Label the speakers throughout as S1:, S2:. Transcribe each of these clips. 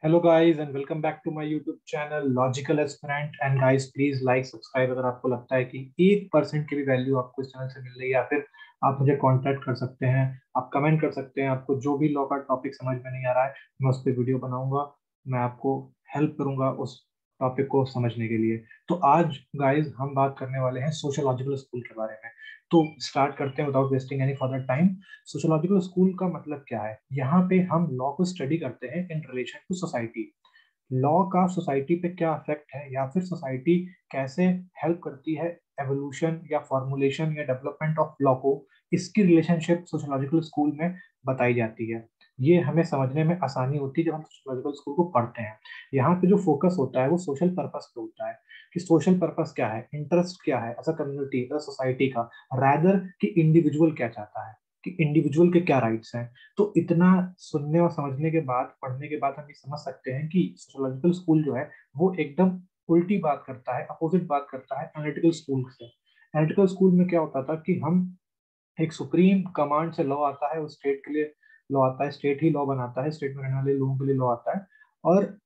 S1: Hello guys and welcome back to my YouTube channel logical aspirant. And guys please like subscribe अगर आपको लगता है कि 1% की भी वैल्यू आपको इस चैनल से मिल रही है, या फिर आप मुझे कांटेक्ट कर सकते हैं। आप कमेंट कर सकते हैं। आपको जो भी लॉ का टॉपिक समझ में नहीं आ रहा है, मैं उस पर वीडियो बनाऊंगा। मैं आपको हेल्प करूंगा उस टॉपिक को समझने के लिए। तो आज गाइस हम बात करने वाले हैं सोशियोलॉजिकल स्कूल के बारे में। तो स्टार्ट करते हैं without wasting any further time. Sociological school का मतलब क्या है? यहाँ पे हम लॉ को स्टडी करते हैं in relation to society. Law का सोसाइटी पे क्या इफेक्ट है, या फिर सोसाइटी कैसे हेल्प करती है एवोल्यूशन या फॉर्मुलेशन या डेवलपमेंट ऑफ लॉ को। इसकी रिलेशनशिप सोशियोलॉजिकल स्कूल में बताई जाती है। ये हमें समझने में आसानी होती है जब हम सोशियोलॉजिकल स्कूल को पढ़ते हैं। यहाँ पे जो फोकस होता है वो सोशल पर्पस पे होता है कि सोशल पर्पस क्या है, इंटरेस्ट क्या है as a community, as a society का, रैदर कि इंडिविजुअल क्या चाहता है, कि इंडिविजुअल के क्या राइट्स हैं। तो इतना सुनने और समझने के बाद, पढ़ने के बाद हम ये समझ सकते हैं कि सोशियोलॉजिकल स्कूल जो है वो एकदम उल्टी बात करता है, अपोजिट बात करता है एनालिटिकल स्कूल से। एनालिटिकल स्कूल में क्या होता था कि हम एक सुप्रीम कमांड से लॉ आता है, उस स्टेट के लिए लॉ आता है, स्टेट ही लॉ बनाता है, स्टेट में रहने वाले लोगों के लिए लॉ आता है। और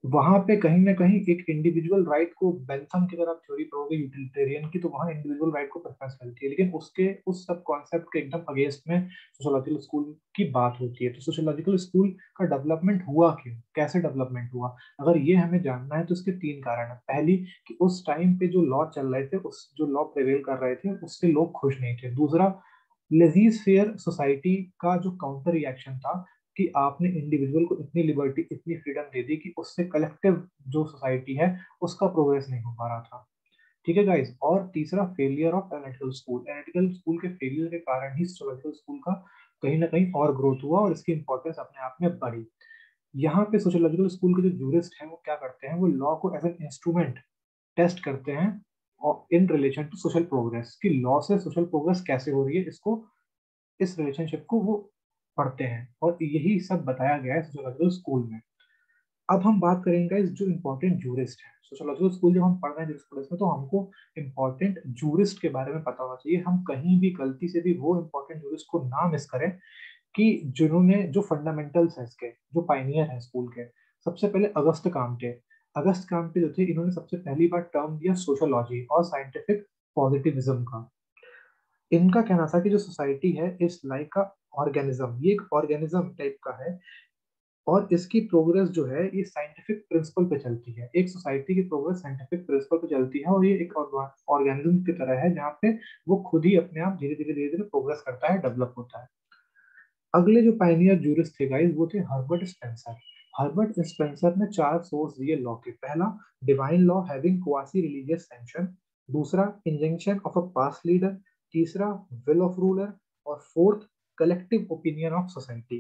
S1: वहां पे कहीं ना कहीं एक इंडिविजुअल राइट को, बेंथम की अगर आप थ्योरी पढ़ोगे यूटिलिटेरियन की, तो वहां इंडिविजुअल राइट को प्रेफरेंस मिलती है। लेकिन उसके उस सब कॉन्सेप्ट के एकदम अगेंस्ट में सोशियोलॉजिकल स्कूल की बात होती है। तो सोशियोलॉजिकल स्कूल का डेवलपमेंट हुआ क्यों, कैसे डेवलपमेंट हुआ, अगर ये हमें जानना है तो इसके तीन कारण है। पहली, कि उस टाइम पे जो लॉ चल रहे थे, उस जो लॉ प्रिवेल कर रहे थे उससे लोग खुश नहीं थे। दूसरा, लेजीज फेयर सोसाइटी का जो काउंटर रिएक्शन था कि आपने इंडिविजुअल को इतनी लिबर्टी, इतनी फ्रीडम दे दी कि उससे कलेक्टिव जो सोसाइटी है उसका प्रोग्रेस नहीं हो पा रहा था। ठीक है गाइस। और तीसरा, failure of analytical school. Analytical school के फेलियर के कारण ही सोशियोलॉजिकल स्कूल का कहीं ना कहीं और ग्रोथ हुआ और इसकी इंपॉर्टेंस अपने आप में बढ़ी। यहाँ पे सोशियोलॉजिकल स्कूल के जो जूरिस्ट हैं वो क्या करते हैं, वो लॉ को एज एन इंस्ट्रूमेंट टेस्ट करते हैं और in relation to social progress, कि लॉ से सोशल प्रोग्रेस कैसे हो रही है, इसको, इस रिलेशनशिप को वो पढ़ते हैं। और यही सब बताया गया है सोशियोलॉजिकल स्कूल में। अब हम बात करेंगे इस जो इम्पोर्टेंट जूरिस्ट है सोशियोलॉजिकल स्कूल, जब हम पढ़ रहे हैं जूरिस्प्रूडेंस में, तो हमको इम्पोर्टेंट जूरिस्ट के बारे में पता होना चाहिए। हम कहीं भी गलती से भी वो इम्पोर्टेंट जूरिस्ट को ना मिस करें कि जिन्होंने जो फंडामेंटल्स है इसके, जो पाइनियर है स्कूल के। सबसे पहले अगस्त काम्टे। अगस्त काम्टे जो थे, इन्होंने सबसे पहली बार टर्म दिया सोशियोलॉजी और साइंटिफिक पॉजिटिविज्म का। इनका कहना था कि जो सोसाइटी है इस लाइक का ऑर्गेनिज्म, ये एक ऑर्गेनिज्म टाइप का है, और इसकी प्रोग्रेस जो है ये साइंटिफिक प्रिंसिपल पे चलती है। एक सोसाइटी की प्रोग्रेस साइंटिफिक प्रिंसिपल पे चलती है, और ये एक ऑर्गेनिज्म की तरह है जहाँ पे वो खुद ही अपने आप धीरे धीरे धीरे धीरे प्रोग्रेस करता है, डेवलप होता है। अगले जो पाइनियर जूरिस्ट थे गाइस, वो थे हर्बर्ट स्पेंसर। हर्बर्ट स्पेंसर ने चार सोर्स दिए लॉ के। पहला, divine law having quasi religious sanction. दूसरा, injunction of a past leader. तीसरा, विल ऑफ रूलर। और fourth, collective opinion of society.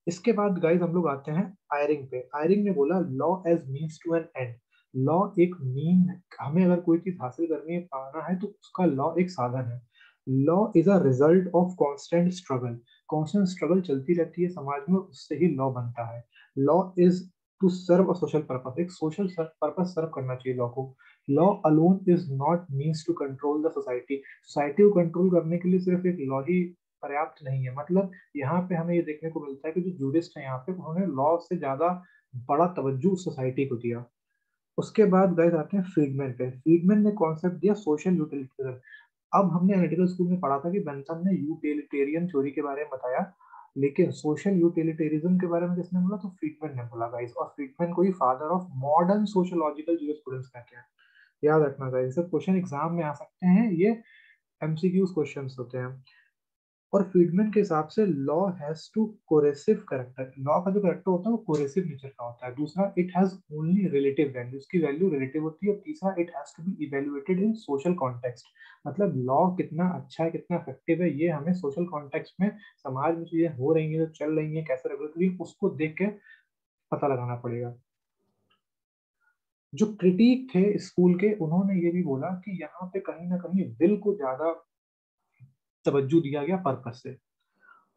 S1: इसके बाद गाइस हम लोग आते हैं आयरिंग पे। आयरिंग ने बोला law as means to an end. Law एक मीन, हमें अगर कोई चीज हासिल करनी है, पाना है, तो उसका लॉ एक साधन है। Law is a result of constant struggle. Constant struggle चलती रहती है समाज में, उससे ही लॉ बनता है। Law is to serve a social purpose. एक सोशल पर्पस सर्व करना चाहिए लॉ को। Law alone is not means to control the society. Society को कंट्रोल करने के लिए सिर्फ एक लॉ ही पर्याप्त नहीं है। मतलब यहाँ पे हमें ये देखने को मिलता है कि जो जूरिस्ट है यहाँ पे, उन्होंने लॉ से ज्यादा बड़ा तवज्जो सोसाइटी को दिया। उसके बाद गए आते हैं फ्रीडमैन पे। फ्रीडमैन ने कॉन्सेप्ट दिया सोशल यूटिलिटेरियन। अब हमने एनालिटिकल स्कूल में पढ़ा था कि बेंथम ने यूटिलिटेरियन थ्योरी के बारे में बताया, लेकिन सोशल यूटिलिटेरिज्म के बारे में किसने बोला? तो फ्रीडमैन ने बोला गाइस। और फ्रीडमैन को ही father of modern sociological jurisprudence कहते हैं। याद रखना गाइस, सब क्वेश्चन एग्जाम में आ सकते हैं, ये एमसीक्यूज क्वेश्चंस होते हैं। और फ्रीडमैन के हिसाब से law has to coercive character. लॉ का जो करेक्टर होता है वो कोरेसिव नेचर का होता है। दूसरा, it has only relative value, उसकी वैल्यू रिलेटिव होती है। और तीसरा, it has to be evaluated in social context. मतलब लॉ कितना अच्छा है, कितना इफेक्टिव है, ये हमें सोशल कॉन्टेक्स्ट में, समाज में चीजें हो रही हैं, जो चल रही हैं, कैसे रेगुलेटरी, उसको देख के पता लगाना पड़ेगा। जो क्रिटिक थे स्कूल के, उन्होंने ये भी बोला कि यहाँ पे कहीं ना कहीं विल को ज्यादा तवज्जो दिया गया पर्पस से।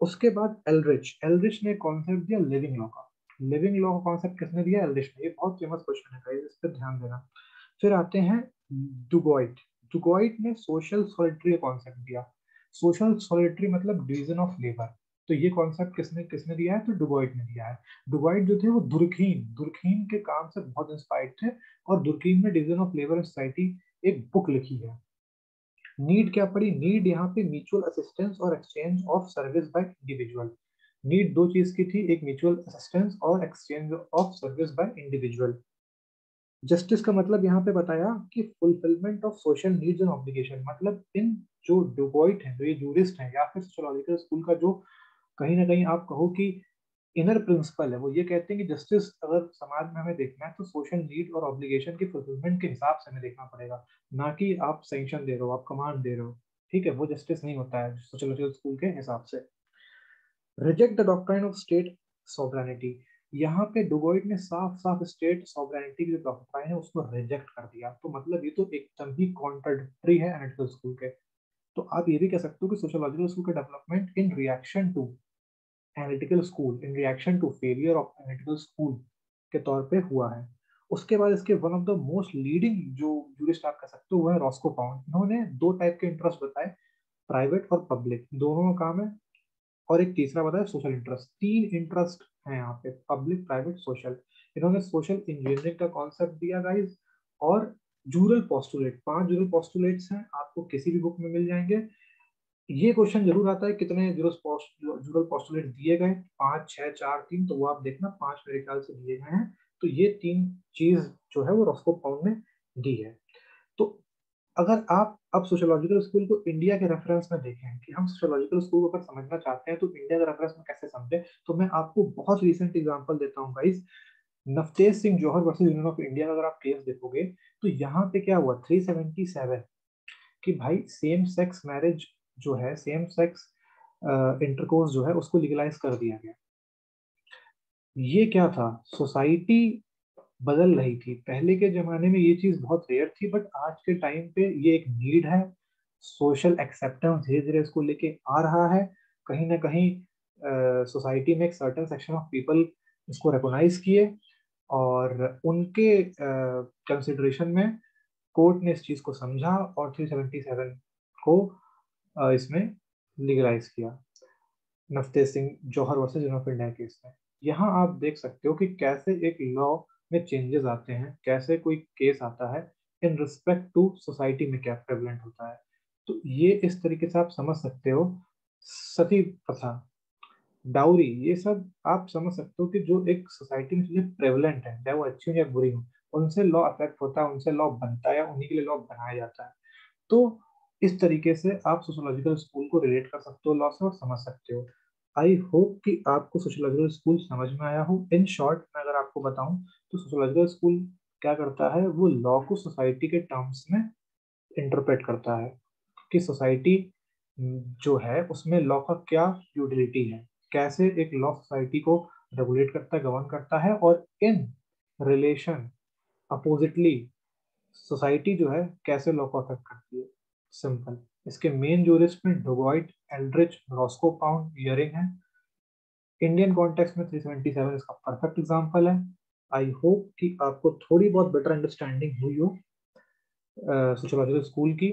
S1: उसके बाद एलरिच। एलरिच ने कॉन्सेप्ट दिया लिविंग लॉ का। लिविंग लॉ का कॉन्सेप्ट किसने दिया? एलरिच ने। ये बहुत फेमस क्वेश्चन है गाइस, इस पर ध्यान देना। फिर आते हैं डुगोइट। डुगोइट ने सोशल सॉलिटरी कॉन्सेप्ट दिया। सोशल सॉलिटरी मतलब डिवीजन ऑफ लेबर। तो ये कॉन्सेप्ट किसने किसने दिया है? तो डुबॉइट ने दिया है। डुबॉइट जो थे वो दुर्खीम के काम से बहुत इंस्पायर्ड थे, और दुर्खीम ने division of labour and society एक बुक लिखी है। नीड क्या पड़ी? नीड यहाँ पे म्यूचुअल असिस्टेंस और exchange of service by individual. Need दो चीज की थी, एक म्यूचुअल असिस्टेंस और exchange of service by individual. Justice का मतलब यहाँ पे बताया कि fulfilment of social needs and obligation, मतलब इन जो डुबॉइट है, जो ये जूरिस्ट है या फिर सोशियोलॉजिकल स्कूल का जो कहीं ना कहीं आप कहो कि इनर प्रिंसिपल है, वो ये कहते हैं कि जस्टिस अगर समाज में हमें देखना है तो सोशल नीड और ऑब्लिगेशन की फुलफिलमेंट के हिसाब से हमें देखना पड़ेगा, ना कि आप सैंक्शन दे रहे हो, आप कमांड दे रहे हो। ठीक है, वो जस्टिस नहीं होता है सोशियोलॉजिकल स्कूल के हिसाब से। Reject the doctrine of state sovereignty, यहाँ पे डुबोइट ने साफ साफ स्टेट सॉवरेनिटी की जो डॉक्ट्राइन है उसको रिजेक्ट कर दिया। तो मतलब ये तो एकदम ही कॉन्ट्राडिक्टरी है एनालिटिकल स्कूल के। तो आप ये भी कह सकते हो कि सोशियोलॉजिकल स्कूल का development in reaction to analytical school, in reaction to failure of analytical school के तौर पे हुआ है। उसके बाद इसके one of the most leading जो जूरिस्ट आप कह सकते हो वो है रॉस्को पाउंड। इन्होंने दो टाइप के इंटरेस्ट बताए, प्राइवेट और पब्लिक, दोनों का काम है। और एक तीसरा बताया सोशल इंटरेस्ट। तीन इंटरेस्ट है यहाँ पे, पब्लिक, प्राइवेट, सोशल। इन्होंने सोशल इंजीनियरिंग का कॉन्सेप्ट दिया गाइस। और जूरल पोस्टुलेट, 5 जूरल पोस्टुलेट्स हैं, आपको किसी भी बुक में मिल जाएंगे। ये क्वेश्चन जरूर आता है कितने जूरल पोस्टुलेट दिए गए, 5, 6, 4, 3, तो वो आप देखना 5 मेरे ख्याल से दिए गए हैं। तो ये तीन चीज जो है वो रॉस्को पाउंड ने दी है। तो अगर आप अब सोशियोलॉजिकल स्कूल को इंडिया के रेफरेंस में देखें कि हम सोशियोलॉजिकल स्कूल को अगर समझना चाहते हैं तो इंडिया के रेफरेंस में कैसे समझें, तो मैं आपको बहुत रिसेंट एग्जांपल देता हूँ guys. Navtej Singh Johar versus Union of India का अगर आप केस देखोगे तो यहाँ पे क्या हुआ, 377, कि भाई सेम सेक्स मैरिज जो है, सेम सेक्स इंटरकोर्स जो है उसको लीगलाइज कर दिया गया। ये क्या था, सोसाइटी बदल रही थी। पहले के जमाने में ये चीज बहुत रेयर थी, बट आज के टाइम पे ये एक नीड है। सोशल एक्सेप्टेंस धीरे धीरे इसको लेके आ रहा है। कहीं ना कहीं सोसाइटी में एक सर्टेन सेक्शन ऑफ पीपल इसको रिकॉग्नाइज किए, और उनके कंसिडरेशन में कोर्ट ने इस चीज को समझा और 377 को इसमें लीगलाइज किया, Navtej Singh Johar versus Union of India case में। यहाँ आप देख सकते हो कि कैसे एक लॉ में चेंजेस आते हैं, कैसे कोई केस आता है इन रिस्पेक्ट टू सोसाइटी में क्या प्रेवलेंट होता है। तो ये इस तरीके से आप समझ सकते हो। सती प्रथा, डाउरी, ये सब आप समझ सकते हो कि जो एक सोसाइटी में चीजें प्रेवलेंट है, चाहे वो अच्छी हो या बुरी हो, उनसे लॉ अफेक्ट होता है, उनसे लॉ बनता है, उन्हीं के लिए लॉ बनाया जाता है। तो इस तरीके से आप सोशियोलॉजिकल स्कूल को रिलेट कर सकते हो लॉ से और समझ सकते हो। आई होप कि आपको सोशियोलॉजिकल स्कूल समझ में आया हो। इन शॉर्ट मैं अगर आपको बताऊं तो सोशियोलॉजिकल स्कूल क्या करता है, वो लॉ को सोसाइटी के टर्म्स में इंटरप्रेट करता है कि सोसाइटी जो है उसमें लॉ का क्या यूटिलिटी है, कैसे एक लॉ सोसाइटी को रेगुलेट करता है, गवर्न करता है, और इन रिलेशन अपोजिटली सोसाइटी जो है कैसे लॉ को अफेक्ट करती है। सिंपल। इसके मेन जूरिस्ट में डुबॉइट, एल्ड्रिच, रॉस्को पाउंड, इयरिंग है। इंडियन कॉन्टेक्स्ट में 377 इसका परफेक्ट एग्जांपल है। आई होप कि आपको थोड़ी बहुत बेटर अंडरस्टैंडिंग हुई हो सोशियोलॉजिकल स्कूल की।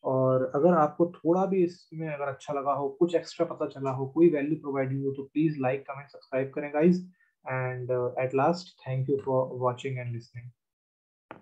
S1: और अगर आपको थोड़ा भी इसमें अगर अच्छा लगा हो, कुछ एक्स्ट्रा पता चला हो, कोई वैल्यू प्रोवाइड हुई हो, तो प्लीज लाइक, कमेंट, सब्सक्राइब करें guys. And at last, thank you for watching and listening.